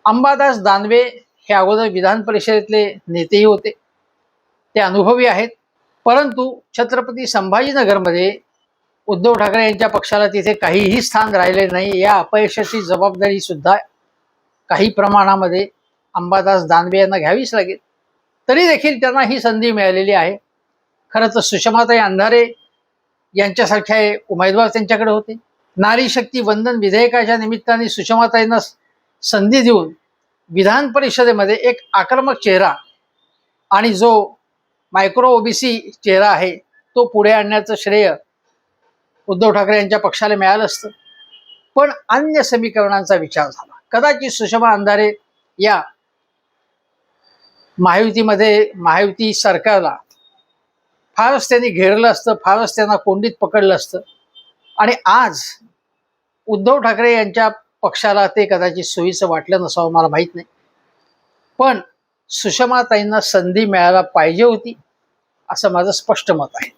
अंबादास दानवे हे अगोदर विधान परिषदेतले नेतेही होते, ते अनुभवी आहेत. परंतु छत्रपती संभाजीनगरमध्ये उद्धव ठाकरे यांच्या पक्षाला तिथे काहीही स्थान राहिले नाही. या अपयशाची जबाबदारी सुद्धा काही प्रमाणामध्ये अंबादास दानवे यांना घ्यावीच लागेल. तरी देखील त्यांना ही संधी मिळालेली आहे. खरं तर सुषमाताई अंधारे यांच्यासारखे उमेदवार त्यांच्याकडे होते. नारी शक्ती वंदन विधेयकाच्या निमित्ताने सुषमाताईंना संधी देऊन विधान परिषदेमध्ये एक आक्रमक चेहरा आणि जो मायक्रो ओबीसी चेहरा आहे तो पुढे आणण्याचं श्रेय उद्धव ठाकरे यांच्या पक्षाला मिळालं असतं. पण अन्य समीकरणांचा विचार झाला. कदाचित सुषमा अंधारे या महायुती सरकारला फारच त्यांनी घेरलं असतं, फारच त्यांना कोंडीत पकडलं असतं आणि आज उद्धव ठाकरे यांच्या पक्षाला ते कदाचित सोयीचं वाटलं नसावं, मला माहीत नाही. पण सुषमाताईंना संधी मिळायला पाहिजे होती असं माझं स्पष्ट मत आहे.